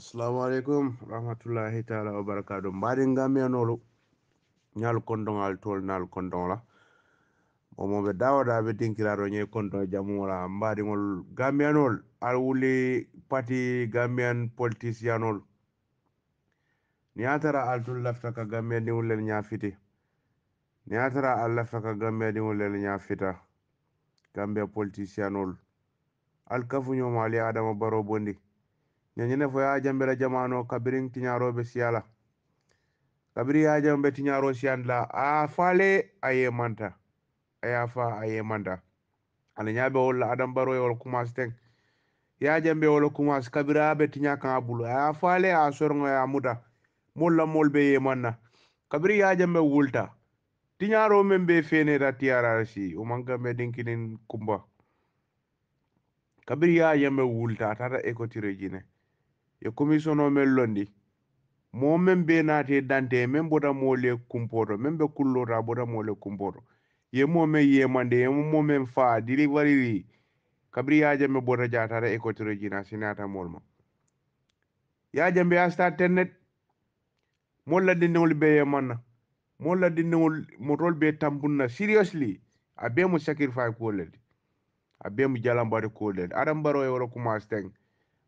Assalamu alaikum rahmatullahi ta'ala wa barakatuh. Mbadin Gambia nolu nyal kondon al tol nal kondon la. Momo be dawada be dinkiraro nye kondon jamu la. Mbadi ngol Gambia nol al wuli party Gambian politicianol. Niatara al tul lafta ka Gambia di wulel nyafiti. Niatara al lafta ka Gambia di wulel nyafita. Gambia politicianol. Al kafu nyoma ali Adama Barrow bondi. Nyanyene fo ya jambela jamano kabirin tinyaro be siala. Kabiri ya jambe tinyaro siandla a fale aye manta. Aya fa aye manta. Ana nyabe wala Adam Barrow wala kumas teng. Ya jambe wala kumas kabira be tinyaka abulu. A fale a sorongo ya muta. Molla molbe ye manna. Kabiri ya jambe wulta. Tinyaro membe fene da tiararasi. Umanga me dinkinin kumba. Kabiri ya jambe wulta. Tata ekotire jine. Ye komisyono mellondi. Mo men be naate dante men boda mole kumpoto men be kullota boda mole kumpoto ye mo men ye mande ye mo men fa delivery kabri ya jambe boda jatara e kotire jina sinata molma ya jambe asta tenet molla dindewol be ye manna molla dindewol motol be tambunna seriously abe mo sacrifice ko ledi abe mo jalambade ko ledi Adam Barrow e wala kuma steng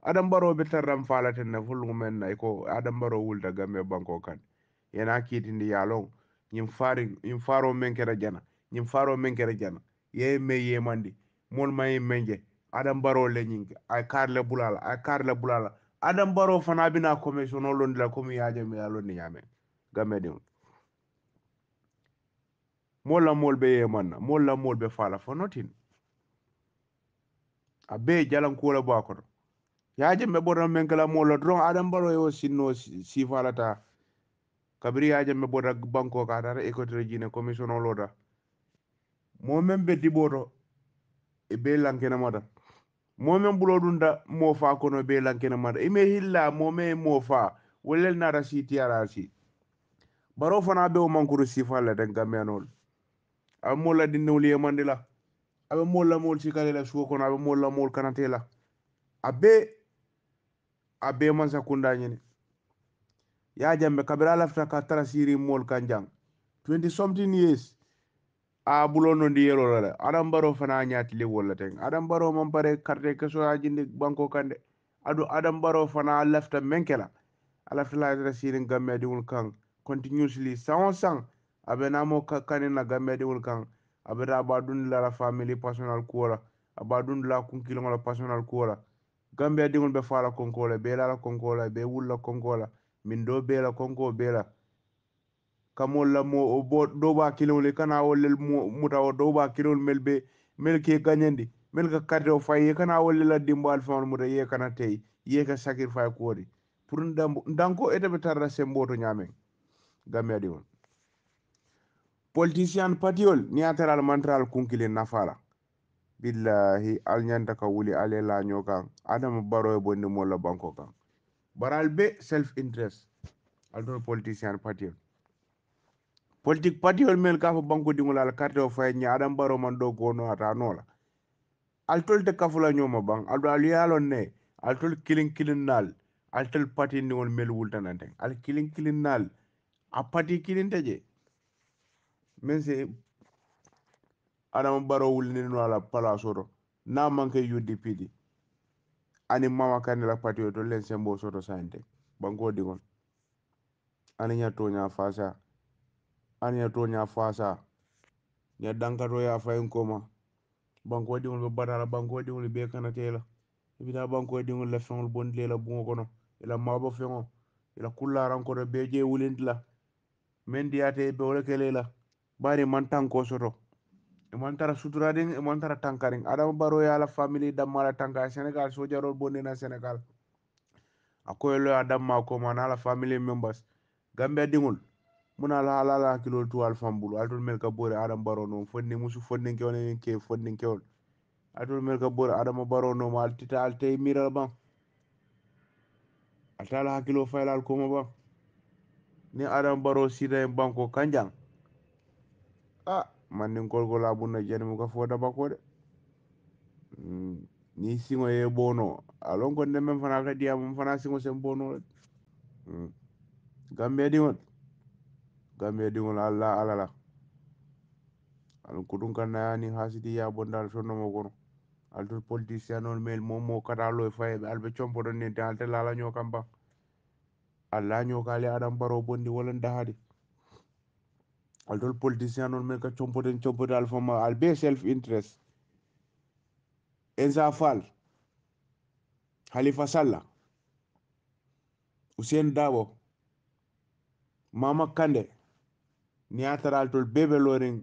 Adam Barrow be tarram falaten na fulgu men na ko Adam Barrow wulda gambe banko kan yana kitindi yalon ñim faro men kera jana ñim faro men kera jana ye me ye mandi mol may menje Adam Barrow le ñing ay karle bulala Adam Barrow fana bina commission londi la comme yaaje me yalon ni ñame gambe de molla mol be ye manna molla mol be fala fo notin abe jalan ko la bakoto yaaje me bodo men kala molla dron Adam Barrow yo sinno si falata kabiri yaaje me boda banko ka tara écoute jine commission loda mo men be diboto e be lankena mata mo men bulo dunda mo fa kono be lankena mata ime hilla mo me mo fa wolel nara si tiara si baro fana be o mankuru si falla den gamenol am mo la dinno mandila abe mo la mol si kala su kono abe mo la mol kanatela abe man sakunda nyene ya jambe kabira lafta ka tara siri mol kanjang 20 something years a bulo no ndi yelo la Adam Barrow fana nyaati le wala ten Adam Barrow man pare carte keso a jindi banko kande adu Adam Barrow fana lafta menkela alafta la dara sirin gamme di wul kan continuously sang abe namo kanina gamme di wul kan abe da ba dun la family personal kuola aba dun la kunkilo la personal kuola gambe di wul be fala konkola be la konkola be wulla konkola min do be la konko be la kamol la mo bo do ba kilol kana wolel muta o do ba kilol melbe melke ganyandi melka carte o fay kana wolel la dimbal fon muta ye kana tay ye ka sacrifice ko di pour ndanko ete be tarra semboto nyame gamedi won politicien patiol ni ateral mantral kunkile nafala billahi al nyanta ka wuli ale la nyokan Adam Barrow e bonni mo la banko kan baral be self interest al do politicien patiol politique patiol mel ka fo banko dingol al carte o fay nya Adam Barrow man do gono ata nola al tolte kafula nyoma bang al do al yalon ne al tol kilin nal al tol pati dingol mel wultanante al kilin nal a pati kilin teje men se Adam Barrow wulni no ala palaso do na manke UDP di ani mama kan la pati to len sembo soto sante banko dingol ani nya to nya fasa ani nya to nya fasa nya dankato ya fayin koma banko dingol be batala banko dingol be kana tela ibida banko dingol la fengol bon lela bungo kono ila mabo fengo ila kullaran ko be je wulindila men diate be wala kelela bari man tanko soto e man tara suturadin e man tara tankarin Adama Barrow ya la family damala tanka Senegal sojarol bonde na Senegal akoyelo adamma ko man ala family members Gambia dingol muna la ala kilo to al fambulu altul mel ka bore Adama Barrow no fonni musu fonni ke fonni kewol altul mel ka bore Adama Barrow no mal tita al tay miral ban atala hakilo faylal ko mo ba ni Adama Barrow sida en banko kanjang man ni golgola bunna jeni mu ka foda bako de ni singo ye bono alon ko ndem fana ka diya mum fana singo sem bono Gambia dingol alla alala al kudun kan ni hasidi ya bondal sonno mo gono altul politicien on mel momo kadalo e fay albe chompo don ni dalta lala nyo kamba alla nyo kale adam baro bondi wala ndahadi altul politicien on mel ka chompo den alfa ma albe self interest Enza Fall Halifa Sallah Hussein Dabo Mama Kande ni atara altul bebe loring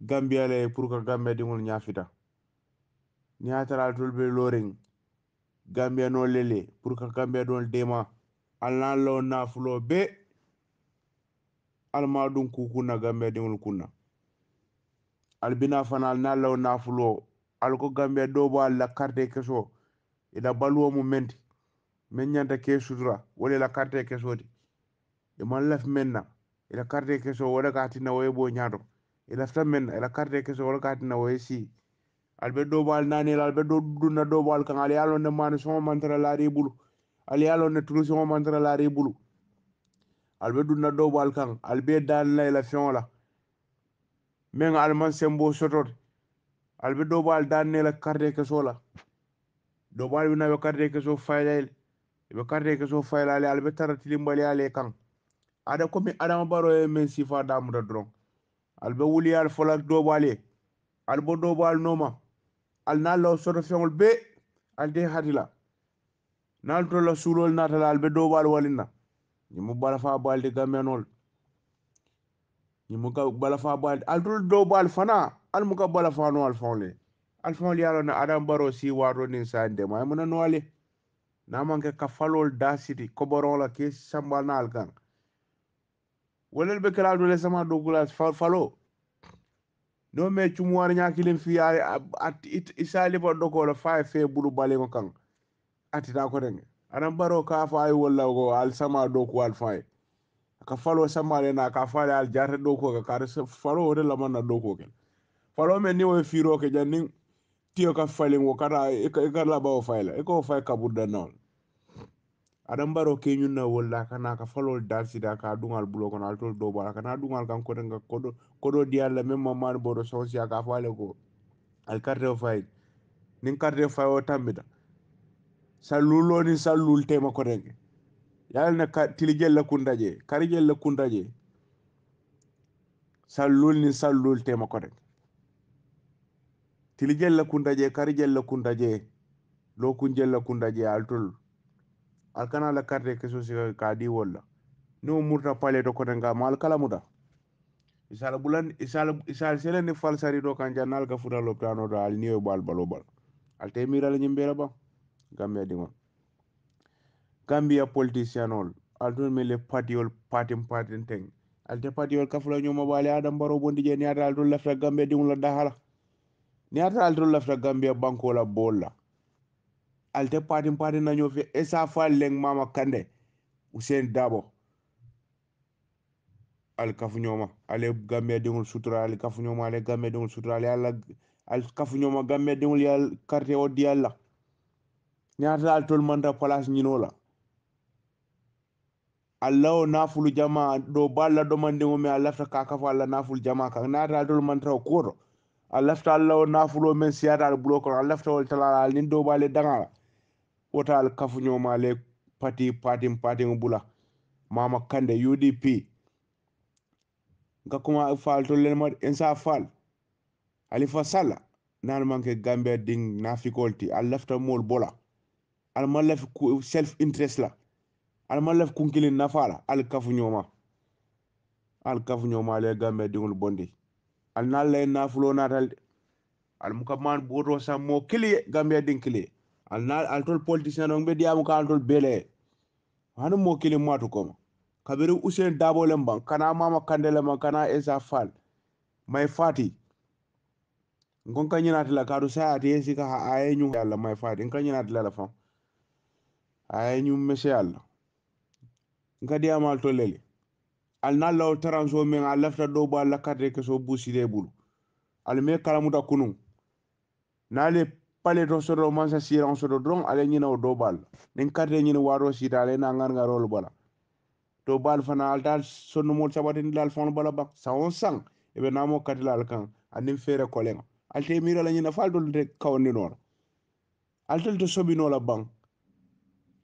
Gambia le pour que Gambia dingol nyafita ni atara altul be loring Gambia no lele pour que Gambia don dema alna lo na fulo be alma dun kukuna Gambia dingol kunna albina fanal na law na fulo alko Gambia do ba la carte keso ida baluwo mu menti men nyanta ke sutura wala la carte keso di e man laf menna ila carte keso wala ka tinna way bo nyaato ila fta menna ila carte keso wala ka tinna way si albe do bal nani albe do dunna do bal kan ali yalo ne man so mantra la ribulu ali yalo ne tulu so mantra la ribulu albe dunna do bal kan albe dal la fion la men alman sembo sotot albe do bal dan ne la carte keso la do bal bi na be carte keso faylel be carte keso faylale albe tarati limbali ale kan ada komi adama baro e men sifa damuda dron albe wuli al folak do bale albo do bal noma al nalo soto fengol be alde hadila nal to la sulol natala albe do bal walina ni mu bala fa balde gamenol ni mu ka bala fa balde altul do bal fana al mu ka bala fa no al fonle yalo na adam baro si waro ni sande may mun no wale na manke ka falol da city ko boron la ke sambal na alkan wolel be kala do le sama do gulas falo no me cumuwar ñakilin fiyaare isali ba doko la fa fe bulu bale ko kan atita ko den anan baro ka fa ay walla go al sama do ko al fa ka falo sama le na ka fa al jarta do ko ka falo de la man na do ko ken falo men ni wo firo ke jannin tiyo ka falin wo kata e ka la ba o fayla e ko fay ka budda non adan baro ke ñun na walla kana ka falo dal sida ka dungal bulo ko al tol do bara kana dungal kan ko den ko do dialla même mamman bodo sonsia ka fa le ko al carte o fay nin carte fay o tambita sallulo ni sallul tema ko renge yal na tiligel la kundaje karigel la kundaje sallul ni sallul tema ko renge tiligel la kundaje karigel la kundaje lo kunjel la kundaje altul alkana la carte ke so ka di wala no murta pale do ko renga mal kala muda isala selen ni falsari do kan janal ga futa loptano do al niyo bal balobal al temira la nyimbela ba Gambia dingon Gambia politicianol aldun mele patiol patim teng alte patiol kafula nyoma bale adam baro bondi je ni ata aldun lafta Gambia dingon la dahala ni ata aldun lafta Gambia banko la bolla alte patim na nyofi esa fa leng mama kande Hussein Dabo al kafu nyoma ale Gambia dingon sutura al kafu nyoma ale Gambia dingon sutura ale ala al kafu nyoma Gambia dingon yal carte o dialla ni ata altol manda place nyinola Allah nafulu jama do balla do mande mo alafta kaka fa Allah nafulu jama ka nata dol mantra ko alafta Allah nafulo men siyata al bloko alafta wal talala nin do bale danga wota al kafu nyoma le pati bula mama kande UDP nga kuma fal to len mod ensa fal Halifa Sallah nan manke Gambia ding nafikolti alafta mol bola al malaf self interest la al malaf kunkilin nafala al kafu nyoma le Gambia dingul bondi al nalla nafulo natal al mukamman boto sammo kili Gambia din kili al tol politicien on be diamu ka al tol bele hanu mo kili matu koma kabiru Hussein Dabo lemban kana mama kandele man kana Esa Fall may fati ngon kanyina tala kadu saati yesi ka ayenyu yalla may fati ngon kanyina tala la fam ayenyu mese yalla ngadi amal to lele al nalla taranso men al lafta do ba la kadre ke so buside bulu al me kalamuta kunun nale pale to sodo mansa siran sodo dron ale nyina o do bal nin karte nyina waro sita ale na ngar ngarol bala to bal fana alta sonno mol sabatin dal fon bala bak sa on sang e be namo katila alkan anin fere kolen alte mira la nyina fal dol de kawni nor altel to sobi no la bang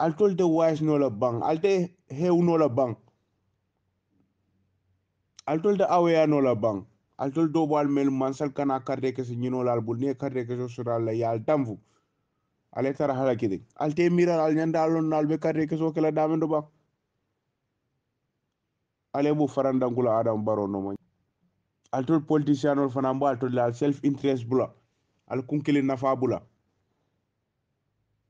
altol de wise no la bang alte hew no la bang altol de awaya no la bang altol do bal mel mansal kana karte ke nyino la bul ne karte ke so sura la yal tamfu ale tara hala kidi alte mira al nyanda lon nal be karte ke so kala damendo ba ale bu farandangula adam baro no mo altol politicien ol fana mbo altol la self interest bula al kunkili nafa bula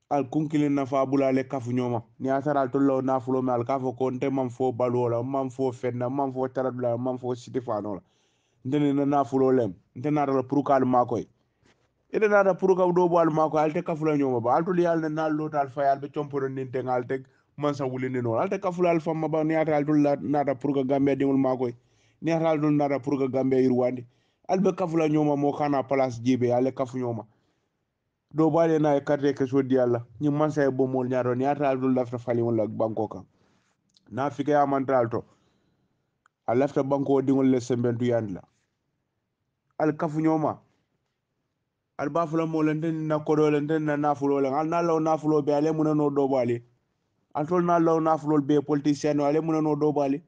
al kunkili nafa bula le kafu nyoma ni atara altol lo nafulo me al kafo ko nte mam fo balola mam fo fenna mam fo taradula mam fo sitifano la ndene na nafulo lem nte na la pour kal makoy ede nata pour ka do bal mako alte kafula nyoma ba altol yal ne nal lotal fayal be chomporo ninte ngalte mansa wulini no alte kafula al famma ba ni ata altol nata pour ka gambe dingul makoy ni ata altol nata pour ka gambe yirwandi albe kafula nyoma mo kana place jibe ale kafu nyoma do bale na e carte ke so di alla ni mansa e bomol nyaaro ni ata altol lafta fali wala banko kan na fike ya mantal to a lafta banko dingul le sembentu yandla al kafu nyoma al bafula mo lenten na kodo lenten na nafulo len al na law nafulo be ale munano do bali al tol na law nafulo be politicien ale munano do bali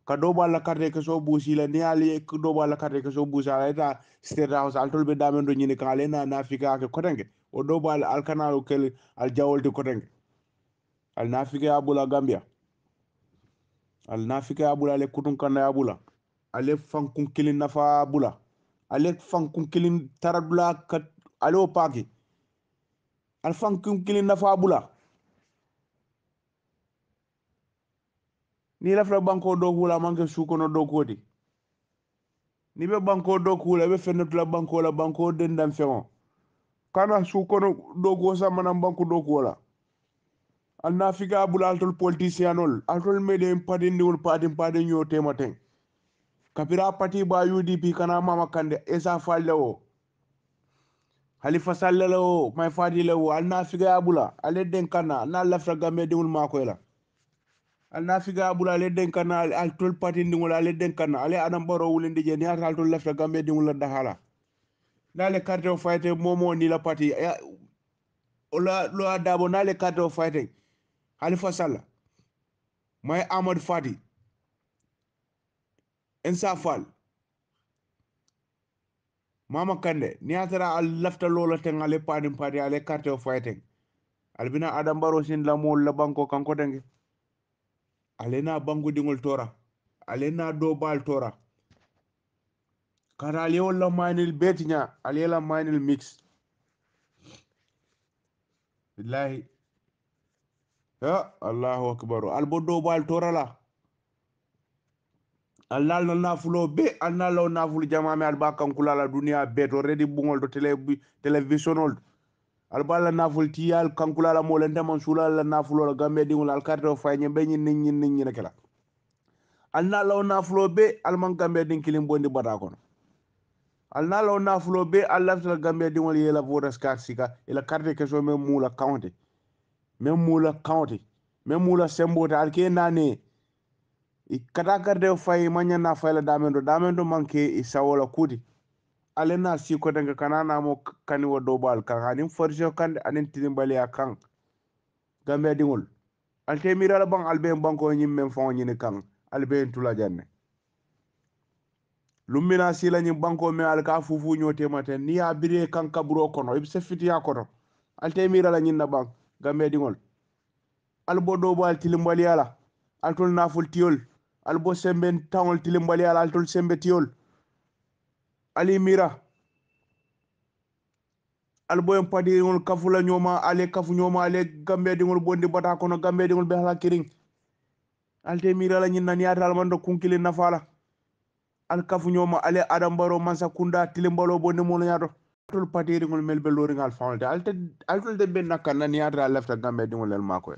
ka do balla carte ke so busi la ni ali do balla carte ke so busi ala ta state house al tol be damen do nyini kale na fika ke kotenge o do balla al kanalo kel al jawolti kotenge al nafika abula gambia al nafika abula le kutun kana abula ale fankun kilin nafa abula ale fankun kilin taradula kat ale o paki al fankun kilin nafa abula ni lafla banko do hula manke sukono do kodi ni be banko do hula be fenetula banko la banko dendam fengo kana sukono do go samana banko do kola al nafika abula altol politicianol altol mede padindi wol padin nyote maten kapira pati ba UDP kana mama kande esa falle o halifa sallale o may fadi le o al nafika abula ale den kana na lafta gambe dingul makoyla al nafiga abula le den kana al tol pati ndingol ale den kana ale adam baro wulindi je ni atal tol lafta gambe dingol la dahala nale carte of fight momo ni la pati ola lo adabo nale carte of fight halifa salla may ahmad fati ensa fall mama kande ni atara al lafta lola ten ale pati ale carte of fight albina adam baro sin la mo la banko kanko denge ale na bangu dingol tora ale na do bal tora kara ale wala manil betinya ale la manil mix billahi ya allahu akbar albodo bal torala alnal na nafulo be alnal law nafulu jamame alba kankula la dunia be to redi bungol to televisionol albala naful tiyal kankula la mo lente man sula la nafulo la gambe dingol al carte fay nyembe nyin kala alnal law nafulo be alman gambe din kilim bondi bata kono alnal law nafulo be alafta gambe dingol yela vodas card sika ila carte keso mem mula county mem mula sembota alke nane kata carte fay manya na fay la damendo manke isawola kuti alena si ko danga kanana mo kani wo do bal kan anin forjo kan anin tinimbali kan gambe dingol alte mirala bang albe banko nyim men fon nyini kan albe tula janne lumbina sila nyim banko me alka fufu nyote maten ni abire kan kaburo kono ibse fiti ya kono alte mirala nyinna bang gambe dingol albo do bal tilimbali ala altol naful tiol albo semben tawol tilimbali ala altol sembe tiol ali mira alboyen padirigol kafula ñoma ale kafu ñoma ale gambe dingol bondi bata kono gambe dingol be hala kiring alte mirala ñinna niyata almando kunkili nafala al kafu ñoma ale adam baro mansa kunda tilimbalo bondi molo ñato tol padirigol mel be loringal fawlte altol de ben nakana niyata lafta gambe dingol el makoy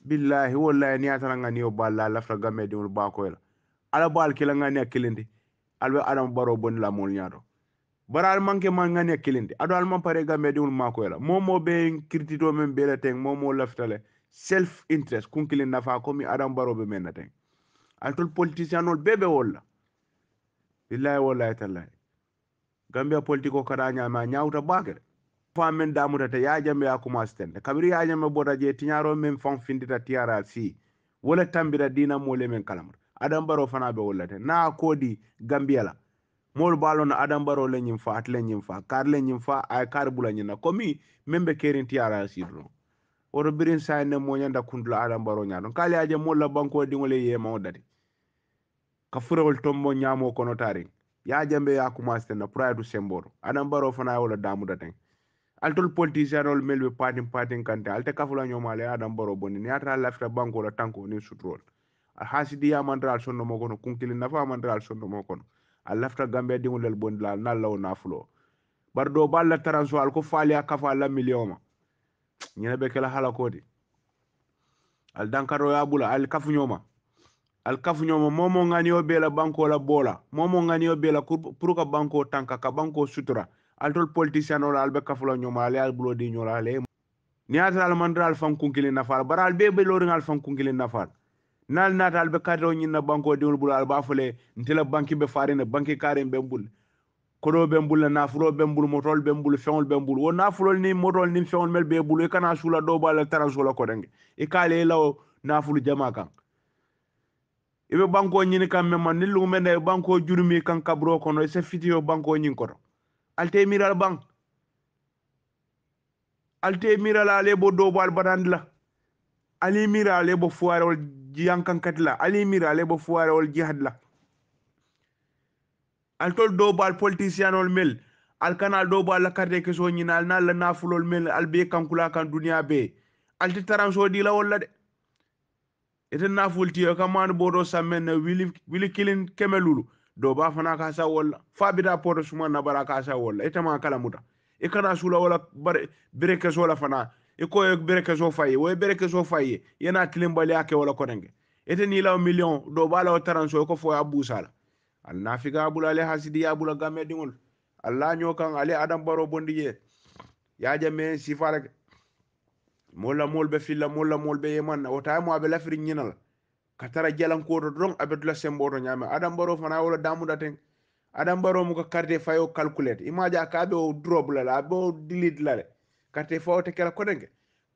billahi wallahi niyata ngani o balla lafta gambe dingol bakoy ala bal kila ngani akilindi albe adam baro bondi la mol ñato bara al manke man ngane kilindi ado al man pare gambe diul mako la momo be kritito men be la ten momo laftale self interest kunkilin nafa ko mi adam baro be men ten altol politicien ol bebe wala billahi wallahi tallahi gambia politiko kada nyama nyawta bakere fa men damuta te ya jambe ya kuma stende kabiri ya jambe boda je tinyaro men fon findita tiara si wala tambira dina mole men kalamar adam baro fana be wala te na kodi gambia la mol balo na adam baro le nyim fa at le nyim fa kar le nyim fa ay kar bula nyina komi membe kerin tiara si do oto birin sa ne mo nyanda kundula adam baro nyaado kali aje mol la banko dingole yema odati ka furewol tombo nyamo kono tari ya jambe ya kuma stende pride semboro adam baro fana wala damuda ten altol politicien ol melbe patin kante alte kafula nyomale adam baro bonni ni ata lafta banko la tanko ni sutrol al hasidi ya mandral sonno mo kono kunkili nafa mandral sonno mo kono al lafta gambe dingulel bondla nalla na fulo bardo balla taranso al ko faali kafa la million ñene be kala hala kodi al dankaro ya bula al kafu nyoma momo ngani o bela banko la bola momo ngani o bela pour ka banko tanka ka banko sutura altol politicien ol albe kafula nyoma ale al bulo di nyola ale ni ata al mandral fan kunkili nafal baral be lorin al fan kunkili nafal nal natal be kadro nyina banko diwul bul al bafule ntela banki be farine banki kare be bul kodo be bul na fulo be bul motol be bul feŋol be bul wo na fulo ni motol ni feŋol mel be bul e kana sula do bal taransola ko denge e kale law na fulu jama kan ibe banko nyini kam memma ni lu mende banko jurumi kan kabro kono se fitiyo banko nyin koto alte miral bank alte miral ale bo do bal badandla ali mira ale bo fuare wol jiyankan katla ali mira ale bo fuare wol jihad la altol do bal politicien ol mel al kanal do bal la carte ke so nyina na la nafulol mel al be kankula kan dunia be alti taranso di la wala de ete nafulti ka man bodo samen wili kilin kemelulu do ba fana ka sa wala fabida poto suma na baraka sa wala ete ma kala muta e kana sula wala bare breke so la fana e ko breke so faye wo breke so faye yana tilimbali ake wala konenge ete ni law million do ba law taranso ko fo abusala al nafika abula ale hasidi ya abula game dingol allah nyokan ale adam baro bondiye ya jame sifala molla molbe filla molla molbe yeman o taymo abe lafiri nyinal katara jalan ko don abe dula semboto nyame adam baro fana wala damuda ten adam baro mu ko carte fayo calculate imaja ka be o drop la bo delete la carte fayo te kala kodenge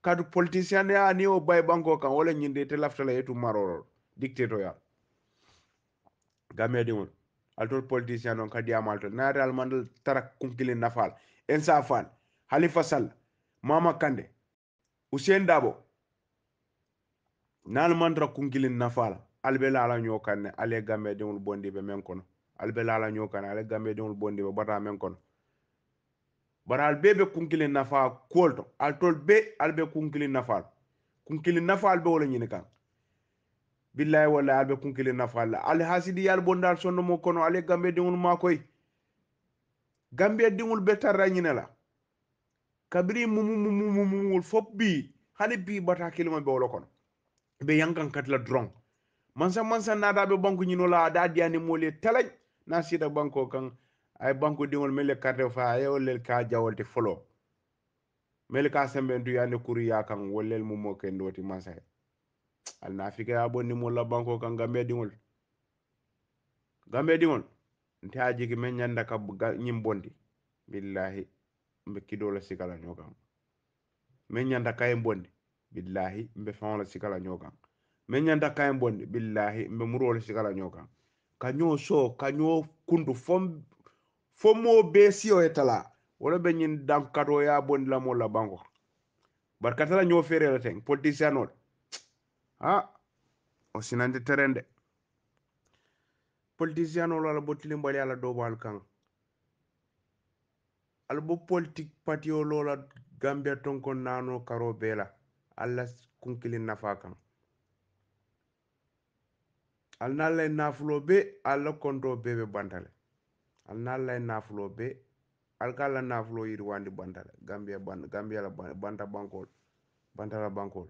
kadu politicien ya ni o bay banko kan wala nyinde te laftala etu maroro dictator ya gamedi won altol politicien on kadi amalto natal mandal tarak kunkile nafal en safal halifa sall mama kande Hussein Dabo nal mandra kunkilin nafala albe la nyokanne ale gambe dingul bondi be men kono albe la nyokanne ale gambe dingul bondi be bata men kono bara albe be kunkilin nafa kolto altol be albe kunkilin nafal kunkilin nafal be wala nyini kan billahi wala albe kunkilin nafal al hasidi yal bondal sonno mo kono ale gambe dingul makoy gambe dingul be tarra nyina la kabri mumul fop bi hani bi bata kilima be wala kono be yankan katla drong mansa nada be banko nyino la da diani mole talaj na sida banko kan ay banko dingol mele carte fa ay wolel ka jawolte folo mele ka sembe ndu yande kuriya kan wolel mu mo ken doti mansa al na fika ya bonni mo la banko kan gambe dingol nti haji ki men nyanda ka nyim bondi billahi mbe kidola sikala nyokam men nyanda kay bondi billahi mbe fawla sikala nyokam men nyanda kay bondi billahi mbe murol sikala nyokam kanyo so kanyo kundu fom mo be siyo etala wala be nyin dam kado ya bondi la mo la banko barkatala nyo fere la ten politicien ol ha o sinande terende politicien ol ala botilim bali ala do bal kan al bo politique patio lola gambia ton kon nano karo bela alla kunkilin nafa kan al nalla nafulo be alla konto bebe bantale al nalla nafulo be al kala nafulo yiri wandi bantale gambia la banta bankol bantala bankol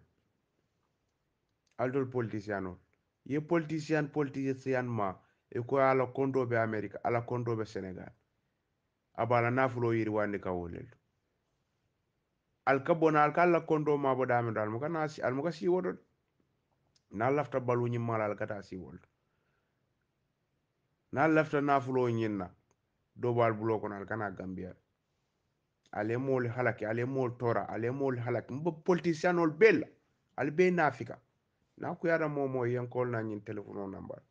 aldol politicien ye politicien ma e ko ala konto be america ala konto be senegal abala nafulo yiri wandi ka wolel alkabona alkalla kondo ma bodame dal mo kana si almo kasi wodo na lafta balu nyi mala alkata si wol na lafta nafulo nyinna do bal bulo kon alkana gambia ale mol halaki ale mol tora ale mol halaki mbo politicien ol bella al be nafika na ku yada momo yankol na nyin telephone number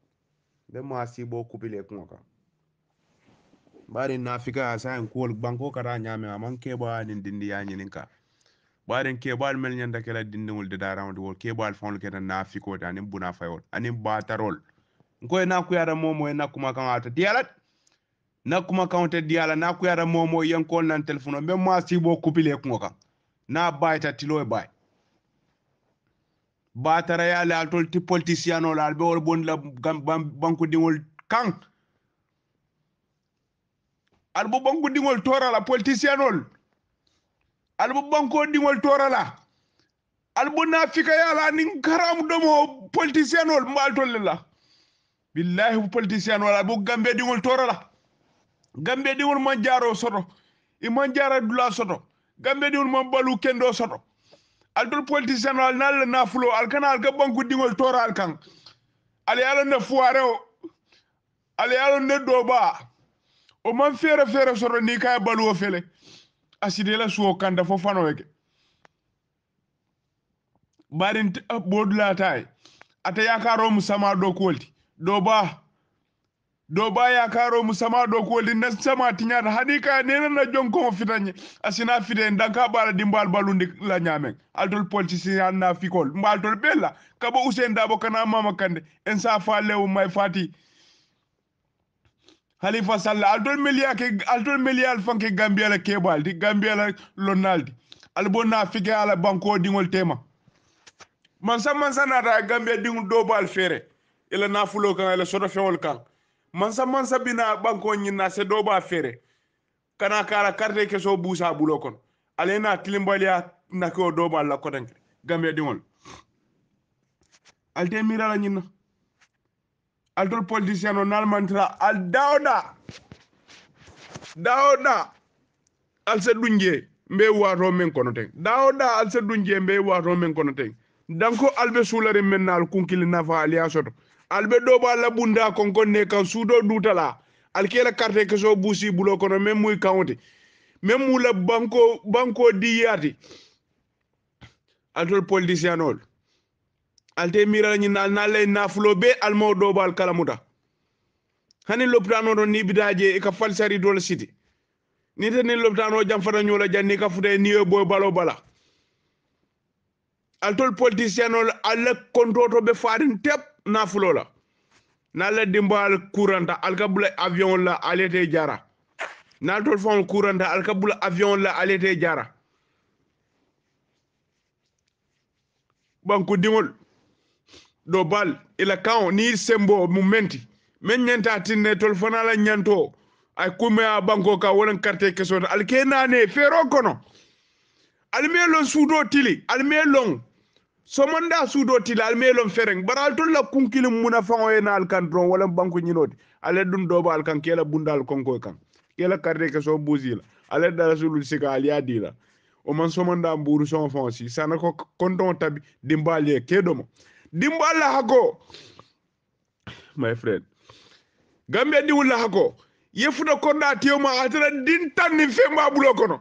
be ma si bo kubile ko ka bari nafika asa en kol banko kara nyame amon ke ba nin dindi ya nyininka bari ke bal mel nyanda kala dindingol de darawde wol ke bal fon ke nafiko ta nim buna fayol anim batarol ngoy na ku yada momo en nakuma kan ata dialat nakuma kan te diala na ku yada momo yankol nan telephone be ma si bo kubile ko ka na bayta tilo e bay batara ya la tol ti politicien o la be wol bon la banku dingol kan albo banku dingol tora la politicien ol albo banko dingol tora la albo nafika ya la nin karam domo politicien ol mbal tol la billahi politicien ol albo gambe dingol tora la gambe dingol man jaro soto e man jara dula soto gambe dingol man balu kendo soto aldol politicien ol nal na fulo al kanal ga banku dingol tora al kan al yalo ne fuare o al yalo ne doba o man fere soto ni kay balu o fele aside la suo kanda fo fano weke barin bodula tay ata yakaro musama do kolti do ba yakaro musama do kolti na sama tinyata hadika nena na jonko fitanye asina fide ndanka bala dimbal balundi la nyamen altol politicien na fikol mbaltol bella kabo usen dabo kana mama kande en sa fa lew may fati Halifa Sallah altol melia fanke Gambia la kebal di Gambia la lonaldi albonna fike ala banko dingol tema man sanata Gambia dingol do bal fere ila nafulo kan ila soto fewol kan man bina banko nyina se do ba fere kana kala carte ke so busa bulo kon alena tilimbalia nako do bal la kodan Gambia dingol alte mira la nyina altol politicien nal mantra al dawda alse dunje mbe wato men kono ten dawda alse dunje mbe wato men kono ten danko albe sulare mennal kunkili nafa aliya soto albe do ba la bunda kon ne kan sudo dutala alkela carte ke so busi bulo kono même muy kawti même mu la banko diyati altol politicianol alte mira ni na lay nafulo be almo do bal kalamuta hani loptano do ni bidaje e ka falsari do la city ni te ni loptano jam fata nyola janni ka fude ni boy balo bala altol politicianol alla kontoto be farin tep nafulo la na la dimbal couranta alkabula avion la alete jara na tol fon couranta alkabula avion la alete jara banku dingol do bal ila kaw ni sembo mumenti men nyanta tinne tol fana la nyanto ay kume a banko ka wolen carte keso alkena ne fero kono almelon sudo tili almelon somonda sudo tili almelon fereng baral tol la kunkilim muna fango ena alkandron wala banko nyinodi ale dun do bal kan kela bundal konko kan kela carte keso buzila ale dala sulul sika aliadila o man somonda mburu son fonsi sana ko konton tabi dimbalie kedomo dimbala hako my friend Gambia di wula hako yefuda konda tiyoma atara din tanni femba bulo kono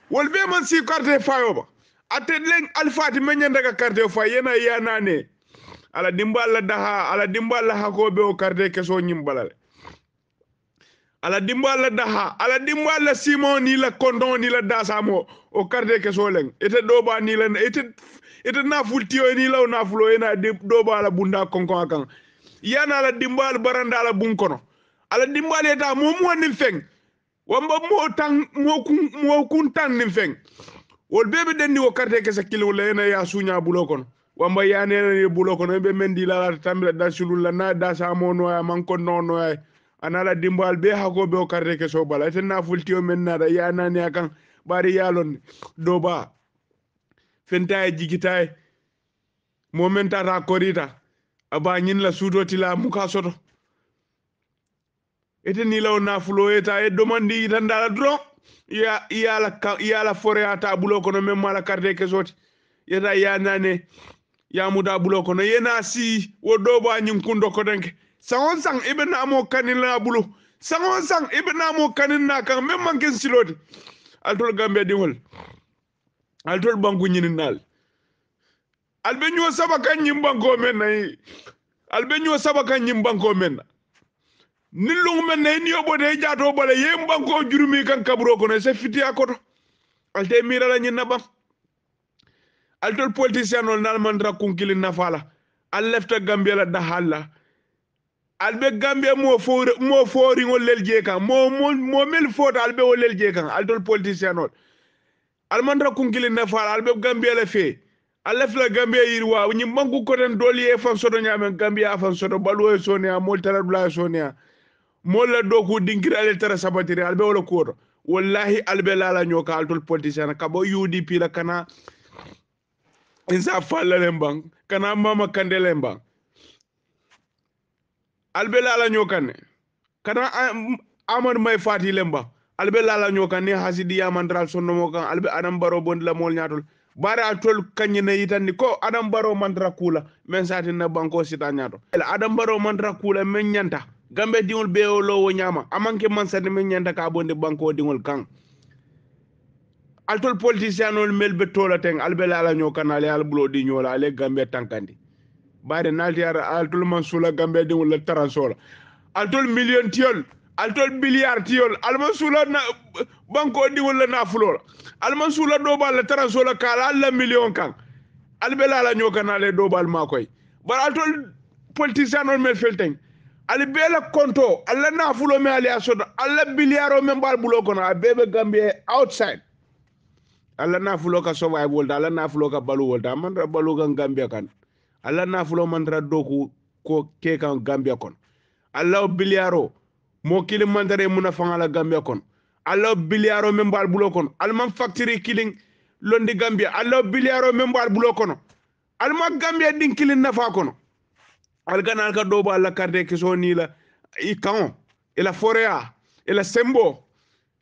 wol be man si carte fayoba ate len alfati menyen daga carte fa yena yanane ala dimbala hako be o carte keso nyimbalale ala dimbala simon ni la kondon ni la dasamo o carte keso len ete doba ni la ete naful tiyo ni la nafulo ena doba la bunda konkon kan yana la dimbal baranda la bun kono ala dimbal eta mo nin feng wamba mo kun tan nin feng wol bebe dendi wo carte ke sakile wala ena ya sunya bulo kono wamba yana ne bulo kono be mendi la tambila da sulul la na da sa mo no ya man ko no ay anala dimbal be hako be o carte ke so bala ete naful tiyo men na da yana ne kan bari yalon doba fentaye jigitaye momenta ta korita aba nyin la sudoti la muka soto ete ni law nafulo eta e domandi tan dala dron ya la forêt ata bulo kono même mala carte ke soti yeta ya nane ya muda bulo kono yena si wo do ba nyin kundo ko denke sangon sang ibe na mo kanin la bulo sangon sang ibe na mo kanin na kan même man ken siloti altol gambe dingol altol banku nyin nal albe ñoo saba kan ñim banko men nay albe ñoo saba kan ñim banko men ni lungu men nay ni obote jaato bale yem banko jurumi kan kabro ko ne se fiti akoto alte mira la ñin nabam altol politicien on nal man ra kunkili nafala al lefta gambia la dahalla albe gambia mo fori ngol lel jekan mo mel fota albe o lel jekan altol politicien on al man ra kunkili nafala albe gambia la fe alaf la gambia yirwa ñi mangu ko den doli e fan sodo ñamen gambia fan sodo balu e sonia mol tara bla sonia mol la doku dinkira ale tara sabatiri albe wala ko wallahi albe la ñoka altol politicien ka bo UDP la kana insa falla lembang kana mama kande lembang albe la ñokane kana amad may fati lemba albe la ñokane hasidi yamandral sonno mo kan albe adam baro bond la mol ñatol bara atol kanyene yitandi ko adam baro mandra kula men sati na banko sita nyato adam baro mandra kula men nyanta gambe dingol be o lowo nyama amanke man sati men nyanta ka bonde banko dingol kan altol politicien ol melbe tola ten albe la nyo kanale al bulo di nyola ale gambe tankandi bare nalti ara altol man sula gambe dingol la taransola altol million tiol altol billiard tiol alman sula na banko dingol la nafulo alman sula do bal la taransola kala alla million kan albe la nyokana le do bal makoy bar altol politicien on mel felten albe la konto alla nafulo me ali asodo alla billiard o men bal bulo kono abebe gambie outside alla nafulo ka soway wolda alla nafulo ka balu wolda man ra balu kan gambia kan alla nafulo man ra doku ko ke kan gambia kon alla billiard mo kilim mandare muna fangala gambia kon alla biliaro membal bulo kono alman factory killing londi gambia alla biliaro membal bulo kono alma gambia din killing nafa kono alganal ka doba alla carte ke so ni la i kan ila forea ila sembo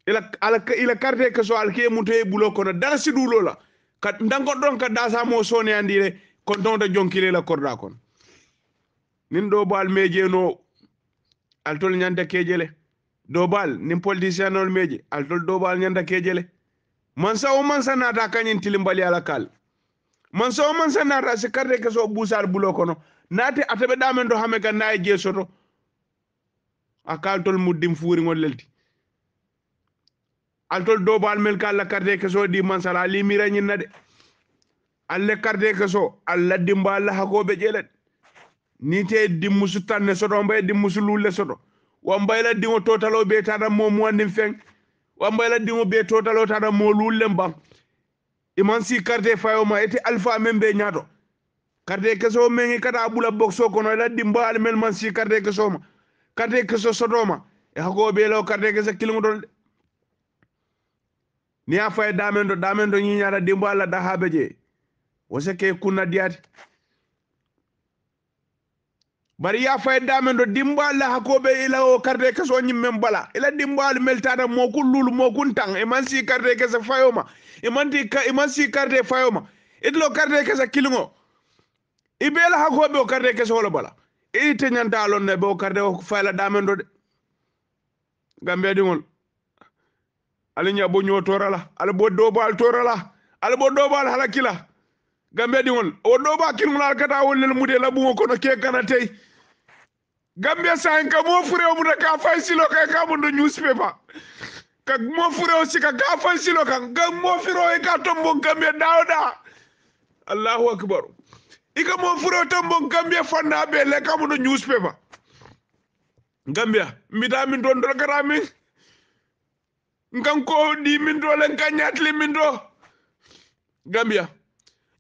ila carte ke so alke mutoy bulo kono dara sidulo la kat ndango don ka dasa mo sone andire konton de jonkile la korda kon nin do bal meje no altol nyande kejele dobal nim politicien ol meje altol dobal nyanda kejele mansa o mansa nata kanyin tilimbali ala kal mansa o mansa nata se carte ke so busar bulo kono nati atabe damen do hame kan nay je soto akaltol muddim fuuri ngol lelti altol dobal mel kala carte ke so di mansa la limira nyinna de alle carte ke so alla dimbal hakobe jelet ni te dimmusu tanne soto mbay dimmusu lulle soto wambayla dingo totalo be tada mo wandin feng wambayla dingo be totalo tada mo lulle mbam iman si carte fayoma ete alpha membe nyato carte keso mengi kada bula boxo kono la dimbal mel man si carte keso ma carte keso sodoma e hako be lo carte keso kilimo don ni afay damendo ni nyaata dimbal da habeje wose ke kunna diati bari ya fay damendo dimbal hakobe ila o carte keso nyim bala ila dimbal meltada mo kulul mo kuntang e man si carte keso fayoma e man si carte fayoma idlo carte keso kilimo ibela hakobe o carte keso wala bala e te nyanta lon ne bo carte o fayla damendo de gambe dingol alinya bo nyotorala ala bo dobal torala ala bo dobal halakila gambe dingol o doba kilmul kata wollel mude labu ko no ke kana tay Gambia sanka mo fure o muda ka fay silo ka mo do newspaper ka mo fure o sika ka fay silo ka mo furo e ka tombo Gambia dawda Allahu akbar ika mo fure o tombo Gambia fanda be le ka mo do newspaper Gambia mbita min don dol garami ngam ko di min do len kanyatli min do Gambia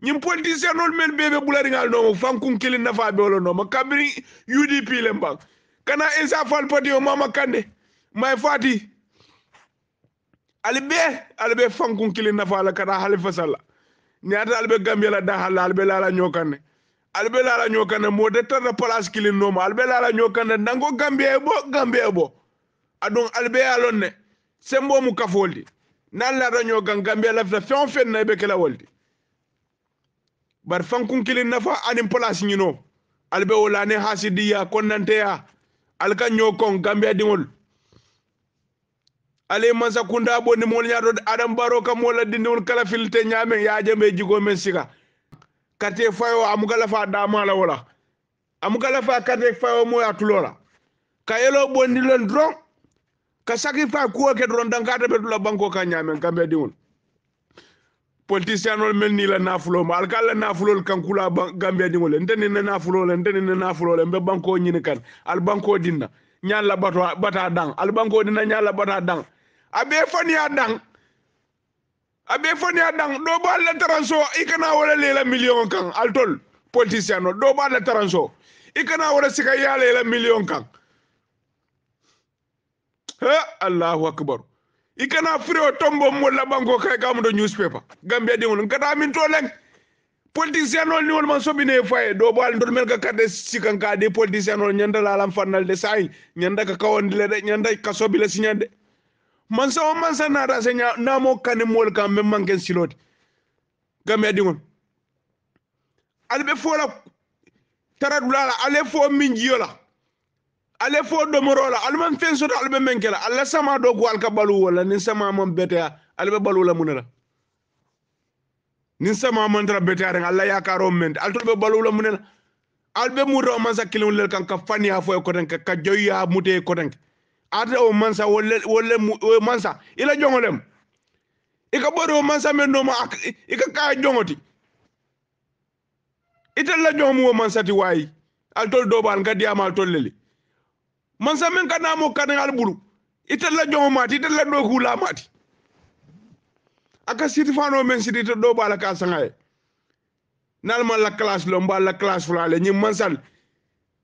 ñim politicien ol men bebe bulari ngal no fankun kilin nafa be wolo no makabri UDP lembang kana Isa Fall Pati o mama kande may fati albe fankun kilin nafa la kana Halifa Sallah ni ata albe Gambia la da hal albe la ñokane albe la ñokane mo de tar place kilin no albe la ñokane nango Gambia bo adon albe alon ne sembo mu kafoldi nan la daño gan Gambia la fen fen na be kala woldi bar fankun kilin nafa anim place ñino albe wala ne hasidiya konnante ya alka ñokon Gambia dingol ale mansa kunda bonni mol ñaado adam baro kam wala dindol kala filte ñame ya jambe jigo men sika kate fayo amuga la fa damala wala amuga la fa kate fayo mo atulola kayelo bonni len dron ka sacrifice ko ke dron dankata be dula banko ka ñame Gambia dingol politicien ol melni la nafulo ma alkala nafulo kan kula Gambia dingol ndeni na nafulo mbe banko ñini kan al banko dinna ñaan la bata dang al banko dinna ñaan la bata dang abe fani adang do ba la taranso ikana wala lela million kan altol politicien no do ba la taranso ikana wala sika yale la million kan ha Allahu akbar ikana frio tombo mo la banko kay gamudo newspaper Gambia dingol ngata min to leng politicien no ni wol man sobine fay do bal ndol mel ka kadde sikan ka de politicien no nyanda la lam fannal de say nyanda ka kawondile de nyanda ka sobile sinyande man sa nada senya namo kane mol kam mem manken siloti Gambia dingol albe fola taradulala ale fo minjiola ale fo domorola alman fen soto albe menkela alla sama do ko alka balu wala nin sama mom betea albe balu la munela nin sama man tra betea rek alla yakaro ment altulbe balu la munela albe muro man sa kilon lel kan ka fania fo ko den ka joya mute ko den ata o mansa wolle mansa ila jongolem ika boro mansa men no ma ika ka jongoti ita la jomu mansa ti wayi altol dobal ngadi amal tolleli mansa men kana mo kanal bulu ita la jomati ita la do hula mati aka siti fano men siti to dobal ka sangaye nalma la classe lo mbal la classe fulale ñi mansal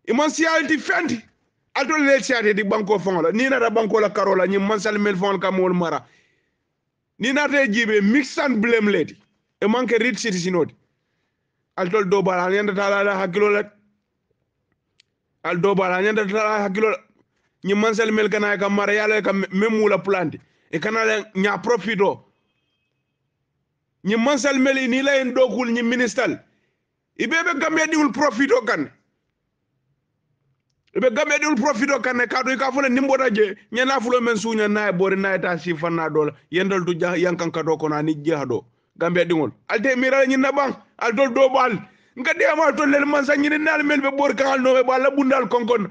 immensiality fenti altol le siate di banko fongola ni na da banko la karola ñi mansal mel fon ka mol mara ni na te jibe mix and blame leti e manke rit city sinodi altol dobal ñanda tala la hakilo la al dobal ñanda tala hakilo ñi mansal mel kana ka mara yalla ka memu la planti e kana la nya profito ñi mansal mel ni la en dokul ñi ministal ibebe Gambia diul profito kan ibe Gambia diul profito kan ka do ka fole nimboda je ñana fulo men suña na bori na ta si fanna do yendal du yankan ka do ko na ni jehado Gambia diul alte mira ñi na bang al dol do bal nga de amal to lel man sa ñi nal mel be bor kan no be bala bundal konkon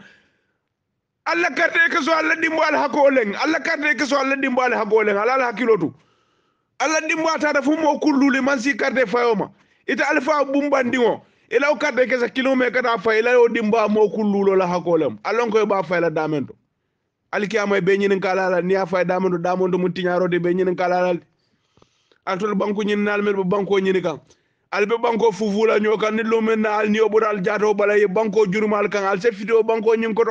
alla karte ke so alla dimbal hakoleng alla karte ke so alla dimbal hakoleng alla hakilotu alla dimbata da fu mo kulluli man si karte fayoma ita alfa bumbandingo ila o karte ke sa kilometer kata fay la o dimba mo kullulo la hakolem allon ko ba fay la damento alkiyama be ñinin kala ni a fay damento mun tiñaro de be ñinin kala altol banku ñin nal mel banko ñini kan albe banko fufula ñokan ni lo men al ni obural jato balay banko jurmal kan al se fito banko ñin ko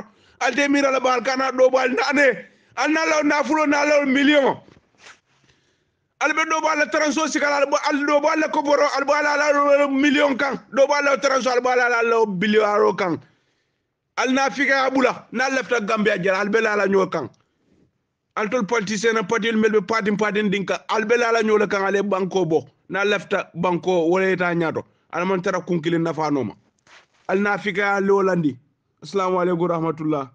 alte mira la bal kana do bal nane al na law na fulo na law million albe do bal transo sikala al do bal ko boro al bal la million kan do bal transo al bal la billion kan al na fika abula na lefta Gambia jara al bela la ñoo kan al tol politicien patil melbe patin dinka al bela la ñoo la kan ale banko bo na lefta banko wala ta ñaato al man tara kunkilin nafa noma al na fika lolandi assalamu alaikum rahmatullah